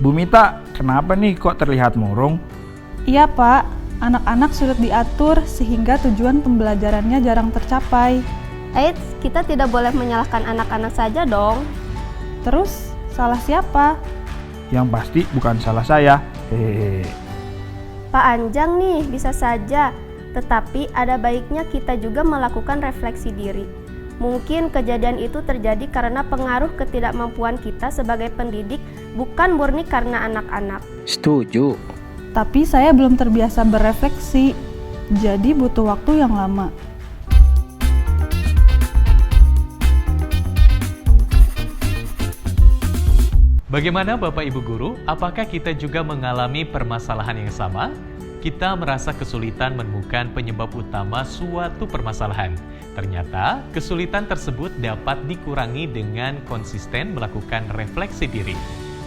Bu Mita, kenapa nih kok terlihat murung? Iya Pak, anak-anak sulit diatur sehingga tujuan pembelajarannya jarang tercapai. Eits, kita tidak boleh menyalahkan anak-anak saja dong. Terus, salah siapa? Yang pasti bukan salah saya. Hehehe. Pak Anjang nih, bisa saja. Tetapi ada baiknya kita juga melakukan refleksi diri. Mungkin kejadian itu terjadi karena pengaruh ketidakmampuan kita sebagai pendidik, bukan murni karena anak-anak. Setuju. Tapi saya belum terbiasa berefleksi, jadi butuh waktu yang lama. Bagaimana Bapak Ibu Guru? Apakah kita juga mengalami permasalahan yang sama? Kita merasa kesulitan menemukan penyebab utama suatu permasalahan. Ternyata, kesulitan tersebut dapat dikurangi dengan konsisten melakukan refleksi diri.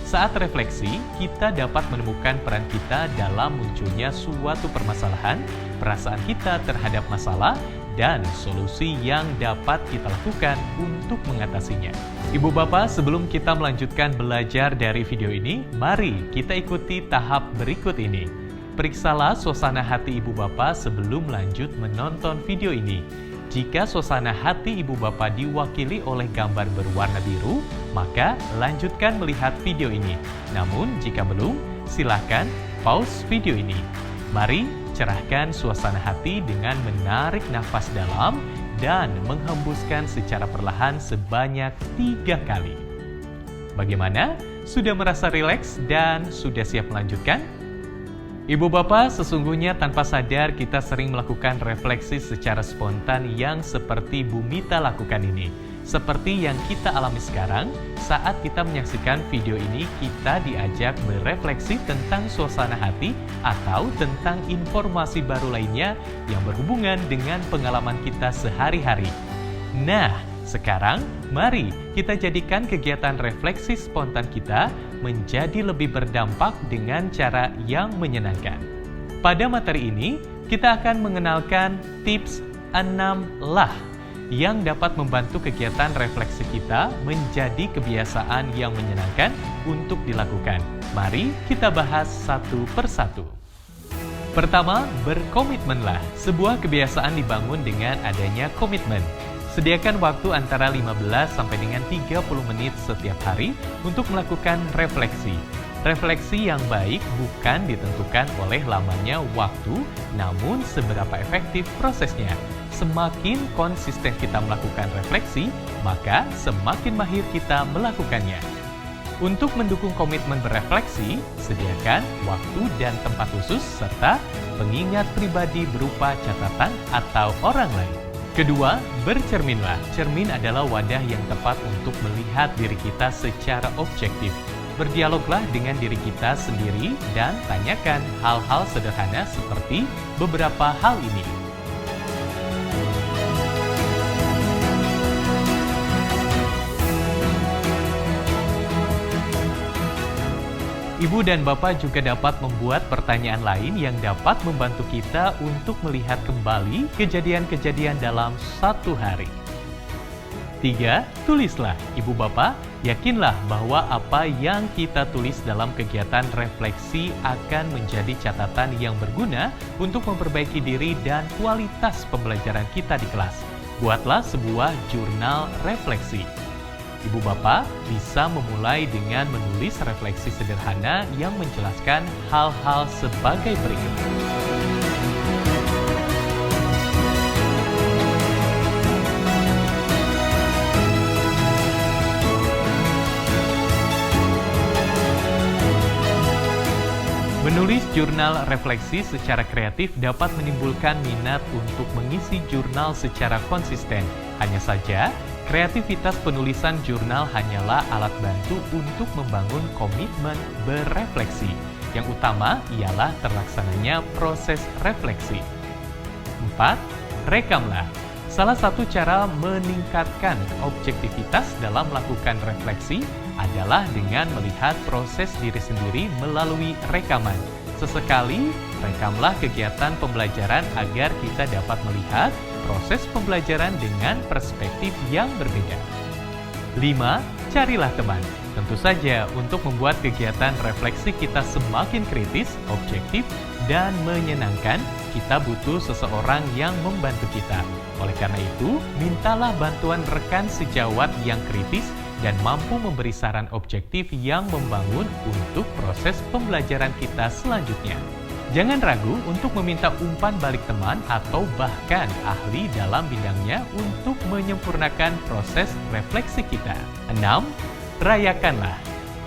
Saat refleksi, kita dapat menemukan peran kita dalam munculnya suatu permasalahan, perasaan kita terhadap masalah, dan solusi yang dapat kita lakukan untuk mengatasinya. Ibu Bapak, sebelum kita melanjutkan belajar dari video ini, mari kita ikuti tahap berikut ini. Periksalah suasana hati Ibu Bapak sebelum lanjut menonton video ini. Jika suasana hati Ibu Bapak diwakili oleh gambar berwarna biru, maka lanjutkan melihat video ini. Namun, jika belum, silakan pause video ini. Mari cerahkan suasana hati dengan menarik nafas dalam dan menghembuskan secara perlahan sebanyak 3 kali. Bagaimana? Sudah merasa rileks dan sudah siap melanjutkan? Ibu Bapak, sesungguhnya tanpa sadar kita sering melakukan refleksi secara spontan yang seperti Bu Mita lakukan ini. Seperti yang kita alami sekarang, saat kita menyaksikan video ini, kita diajak berefleksi tentang suasana hati atau tentang informasi baru lainnya yang berhubungan dengan pengalaman kita sehari-hari. Nah, sekarang mari kita jadikan kegiatan refleksi spontan kita menjadi lebih berdampak dengan cara yang menyenangkan. Pada materi ini, kita akan mengenalkan tips 6 lah yang dapat membantu kegiatan refleksi kita menjadi kebiasaan yang menyenangkan untuk dilakukan. Mari kita bahas satu persatu. Pertama, berkomitmenlah. Sebuah kebiasaan dibangun dengan adanya komitmen. Sediakan waktu antara 15 sampai dengan 30 menit setiap hari untuk melakukan refleksi. Refleksi yang baik bukan ditentukan oleh lamanya waktu, namun seberapa efektif prosesnya. Semakin konsisten kita melakukan refleksi, maka semakin mahir kita melakukannya. Untuk mendukung komitmen berefleksi, sediakan waktu dan tempat khusus serta pengingat pribadi berupa catatan atau orang lain. Kedua, bercerminlah. Cermin adalah wadah yang tepat untuk melihat diri kita secara objektif. Berdialoglah dengan diri kita sendiri dan tanyakan hal-hal sederhana seperti beberapa hal ini. Ibu dan Bapak juga dapat membuat pertanyaan lain yang dapat membantu kita untuk melihat kembali kejadian-kejadian dalam satu hari. 3. Tulislah. Ibu Bapak, yakinlah bahwa apa yang kita tulis dalam kegiatan refleksi akan menjadi catatan yang berguna untuk memperbaiki diri dan kualitas pembelajaran kita di kelas. Buatlah sebuah jurnal refleksi. Ibu Bapak bisa memulai dengan menulis refleksi sederhana yang menjelaskan hal-hal sebagai berikut. Menulis jurnal refleksi secara kreatif dapat menimbulkan minat untuk mengisi jurnal secara konsisten. Hanya saja, kreativitas penulisan jurnal hanyalah alat bantu untuk membangun komitmen berefleksi. Yang utama ialah terlaksananya proses refleksi. 4. Rekamlah. Salah satu cara meningkatkan objektivitas dalam melakukan refleksi adalah dengan melihat proses diri sendiri melalui rekaman. Sesekali, rekamlah kegiatan pembelajaran agar kita dapat melihat proses pembelajaran dengan perspektif yang berbeda. 5. carilah teman. Tentu saja untuk membuat kegiatan refleksi kita semakin kritis, objektif, dan menyenangkan, kita butuh seseorang yang membantu kita. Oleh karena itu, mintalah bantuan rekan sejawat yang kritis dan mampu memberi saran objektif yang membangun untuk proses pembelajaran kita selanjutnya. Jangan ragu untuk meminta umpan balik teman atau bahkan ahli dalam bidangnya untuk menyempurnakan proses refleksi kita. 6. Rayakanlah.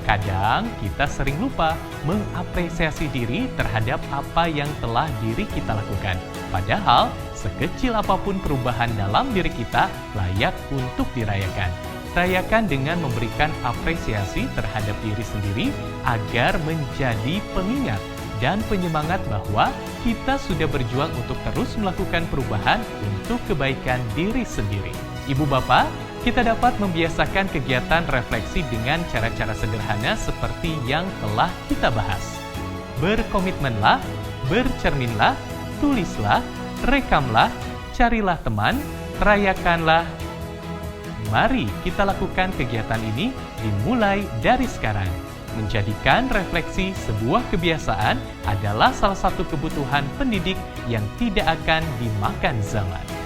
Kadang kita sering lupa mengapresiasi diri terhadap apa yang telah diri kita lakukan. Padahal, sekecil apapun perubahan dalam diri kita layak untuk dirayakan. Rayakan dengan memberikan apresiasi terhadap diri sendiri agar menjadi pengingat dan penyemangat bahwa kita sudah berjuang untuk terus melakukan perubahan untuk kebaikan diri sendiri. Ibu bapak, kita dapat membiasakan kegiatan refleksi dengan cara-cara sederhana seperti yang telah kita bahas. Berkomitmenlah, bercerminlah, tulislah, rekamlah, carilah teman, rayakanlah. Mari kita lakukan kegiatan ini dimulai dari sekarang. Menjadikan refleksi sebuah kebiasaan adalah salah satu kebutuhan pendidik yang tidak akan dimakan zaman.